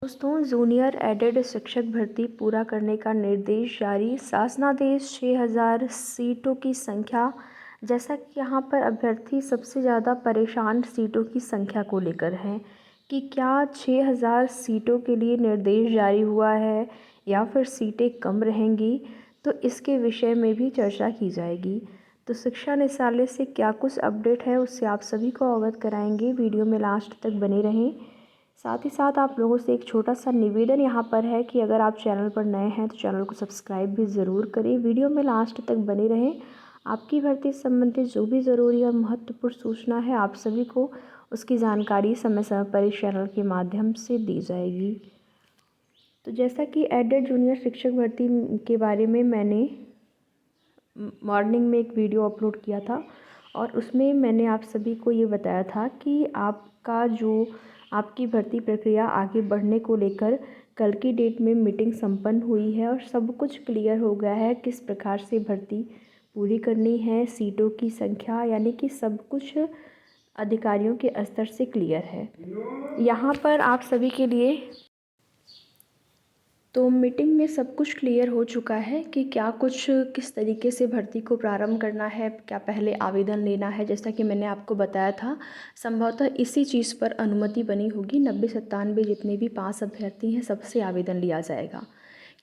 दोस्तों, junior added शिक्षक भर्ती पूरा करने का निर्देश जारी। शासनादेश 6000 सीटों की संख्या। जैसा कि यहाँ पर अभ्यर्थी सबसे ज़्यादा परेशान सीटों की संख्या को लेकर हैं कि क्या 6000 सीटों के लिए निर्देश जारी हुआ है या फिर सीटें कम रहेंगी, तो इसके विषय में भी चर्चा की जाएगी। तो शिक्षा निदेशालय से क्या कुछ अपडेट है उससे आप सभी को अवगत कराएंगे। वीडियो में लास्ट तक बने रहें। साथ ही साथ आप लोगों से एक छोटा सा निवेदन यहाँ पर है कि अगर आप चैनल पर नए हैं तो चैनल को सब्सक्राइब भी ज़रूर करें। वीडियो में लास्ट तक बने रहें। आपकी भर्ती से संबंधित जो भी ज़रूरी और महत्वपूर्ण सूचना है आप सभी को उसकी जानकारी समय समय पर इस चैनल के माध्यम से दी जाएगी। तो जैसा कि एडेड जूनियर शिक्षक भर्ती के बारे में मैंने मॉर्निंग में एक वीडियो अपलोड किया था और उसमें मैंने आप सभी को ये बताया था कि आपकी भर्ती प्रक्रिया आगे बढ़ने को लेकर कल की डेट में मीटिंग संपन्न हुई है और सब कुछ क्लियर हो गया है। किस प्रकार से भर्ती पूरी करनी है, सीटों की संख्या, यानी कि सब कुछ अधिकारियों के स्तर से क्लियर है। यहाँ पर आप सभी के लिए तो मीटिंग में सब कुछ क्लियर हो चुका है कि क्या कुछ किस तरीके से भर्ती को प्रारंभ करना है, क्या पहले आवेदन लेना है। जैसा कि मैंने आपको बताया था, संभवतः इसी चीज़ पर अनुमति बनी होगी। 90-97 जितने भी पास अभ्यर्थी हैं सबसे आवेदन लिया जाएगा,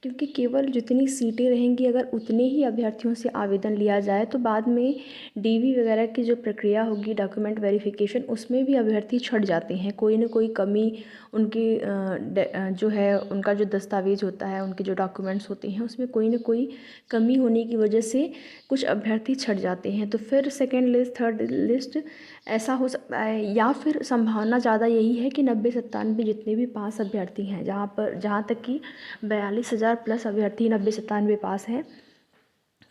क्योंकि केवल जितनी सीटें रहेंगी अगर उतने ही अभ्यर्थियों से आवेदन लिया जाए तो बाद में डीवी वगैरह की जो प्रक्रिया होगी, डॉक्यूमेंट वेरिफिकेशन, उसमें भी अभ्यर्थी छट जाते हैं। कोई न कोई कमी उनकी जो है उनका जो दस्तावेज़ होता है, उनके जो डॉक्यूमेंट्स होते हैं उसमें कोई न कोई कमी होने की वजह से कुछ अभ्यर्थी छट जाते हैं। तो फिर सेकेंड लिस्ट, थर्ड लिस्ट ऐसा हो सकता है, या फिर संभावना ज़्यादा यही है कि 90-97 जितने भी पास अभ्यर्थी हैं, जहाँ तक कि 42,000 प्लस अभ्यर्थी 90-97 पास हैं,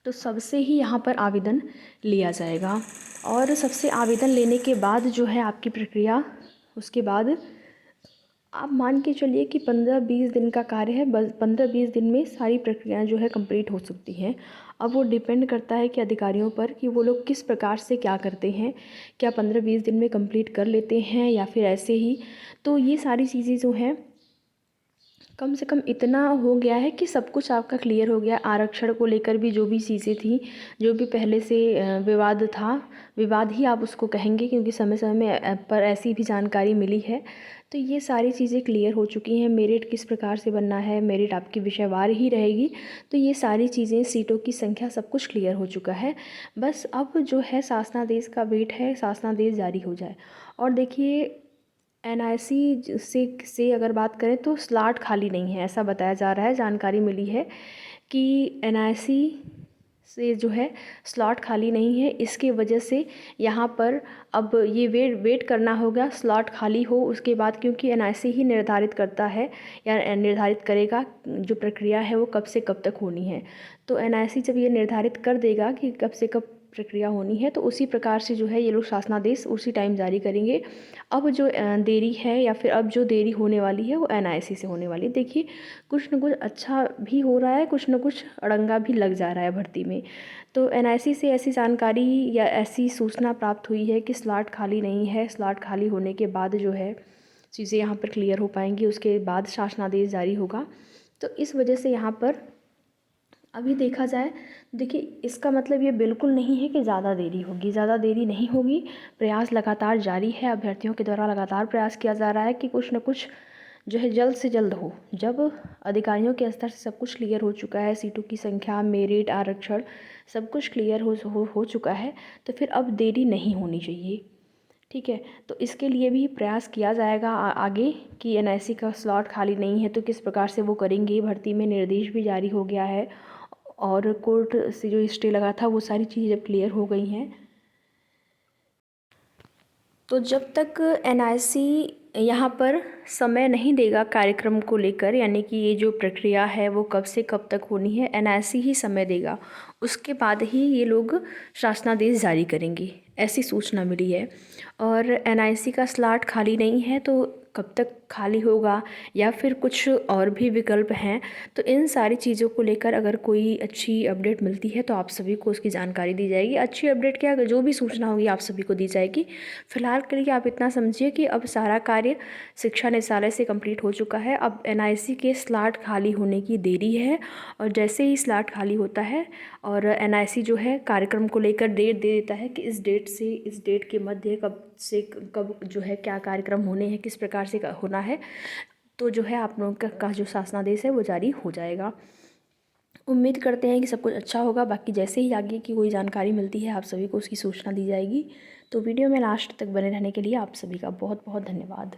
तो सबसे ही यहाँ पर आवेदन लिया जाएगा। और सबसे आवेदन लेने के बाद जो है आपकी प्रक्रिया, उसके बाद आप मान के चलिए कि 15-20 दिन का कार्य है। बस 15-20 दिन में सारी प्रक्रियाएं जो है कंप्लीट हो सकती हैं। अब वो डिपेंड करता है कि अधिकारियों पर कि वो लोग किस प्रकार से क्या करते हैं, क्या 15-20 दिन में कंप्लीट कर लेते हैं या फिर ऐसे ही। तो ये सारी चीज़ें जो हैं, कम से कम इतना हो गया है कि सब कुछ आपका क्लियर हो गया। आरक्षण को लेकर भी जो भी चीज़ें थी, जो भी पहले से विवाद था, विवाद ही आप उसको कहेंगे क्योंकि समय समय में पर ऐसी भी जानकारी मिली है। तो ये सारी चीज़ें क्लियर हो चुकी हैं। मेरिट किस प्रकार से बनना है, मेरिट आपकी विषयवार ही रहेगी। तो ये सारी चीज़ें, सीटों की संख्या, सब कुछ क्लियर हो चुका है। बस अब जो है शासनादेश का वेट है, शासनादेश जारी हो जाए। और देखिए, एनआईसी से अगर बात करें तो स्लॉट खाली नहीं है, ऐसा बताया जा रहा है। जानकारी मिली है कि एनआईसी से जो है स्लॉट खाली नहीं है। इसके वजह से यहाँ पर अब ये वेट करना होगा स्लॉट खाली हो उसके बाद, क्योंकि एनआईसी ही निर्धारित करता है या निर्धारित करेगा जो प्रक्रिया है वो कब से कब तक होनी है। तो एनआईसी जब ये निर्धारित कर देगा कि कब से कब प्रक्रिया होनी है, तो उसी प्रकार से जो है ये लोग शासनादेश उसी टाइम जारी करेंगे। अब जो देरी है या फिर अब जो देरी होने वाली है वो एनआईसी से होने वाली है। देखिए, कुछ न कुछ अच्छा भी हो रहा है, कुछ न कुछ अड़ंगा भी लग जा रहा है भर्ती में। तो एनआईसी से ऐसी जानकारी या ऐसी सूचना प्राप्त हुई है कि स्लॉट खाली नहीं है। स्लॉट खाली होने के बाद जो है चीज़ें यहाँ पर क्लियर हो पाएंगी, उसके बाद शासनादेश जारी होगा। तो इस वजह से यहाँ पर अभी देखा जाए, देखिए इसका मतलब ये बिल्कुल नहीं है कि ज़्यादा देरी होगी, ज़्यादा देरी नहीं होगी। प्रयास लगातार जारी है, अभ्यर्थियों के द्वारा लगातार प्रयास किया जा रहा है कि कुछ न कुछ जो है जल्द से जल्द हो। जब अधिकारियों के स्तर से सब कुछ क्लियर हो चुका है, सीटों की संख्या, मेरिट, आरक्षण, सब कुछ क्लियर हो चुका है, तो फिर अब देरी नहीं होनी चाहिए। ठीक है, तो इसके लिए भी प्रयास किया जाएगा आगे कि एनआईसी का स्लॉट खाली नहीं है तो किस प्रकार से वो करेंगे। भर्ती में निर्देश भी जारी हो गया है और कोर्ट से जो स्टे लगा था वो सारी चीज़ें जब क्लियर हो गई हैं, तो जब तक एनआईसी यहाँ पर समय नहीं देगा कार्यक्रम को लेकर, यानी कि ये जो प्रक्रिया है वो कब से कब तक होनी है, एनआईसी ही समय देगा। उसके बाद ही ये लोग शासनादेश जारी करेंगे, ऐसी सूचना मिली है। और एनआईसी का स्लॉट खाली नहीं है तो कब तक खाली होगा या फिर कुछ और भी विकल्प हैं। तो इन सारी चीज़ों को लेकर अगर कोई अच्छी अपडेट मिलती है तो आप सभी को उसकी जानकारी दी जाएगी। अच्छी अपडेट क्या, जो भी सूचना होगी आप सभी को दी जाएगी। फिलहाल के लिए आप इतना समझिए कि अब सारा कार्य शिक्षा निदेशालय से कंप्लीट हो चुका है। अब एनआईसी के स्लॉट खाली होने की देरी है, और जैसे ही स्लॉट खाली होता है और एनआईसी जो है कार्यक्रम को लेकर डेट दे देता है कि इस डेट से इस डेट के मध्य कब से कब जो है क्या कार्यक्रम होने हैं, किस प्रकार से होना है, तो जो है आप लोगों का जो शासनादेश है वो जारी हो जाएगा। उम्मीद करते हैं कि सब कुछ अच्छा होगा। बाकी जैसे ही आगे की कोई जानकारी मिलती है आप सभी को उसकी सूचना दी जाएगी। तो वीडियो में लास्ट तक बने रहने के लिए आप सभी का बहुत बहुत धन्यवाद।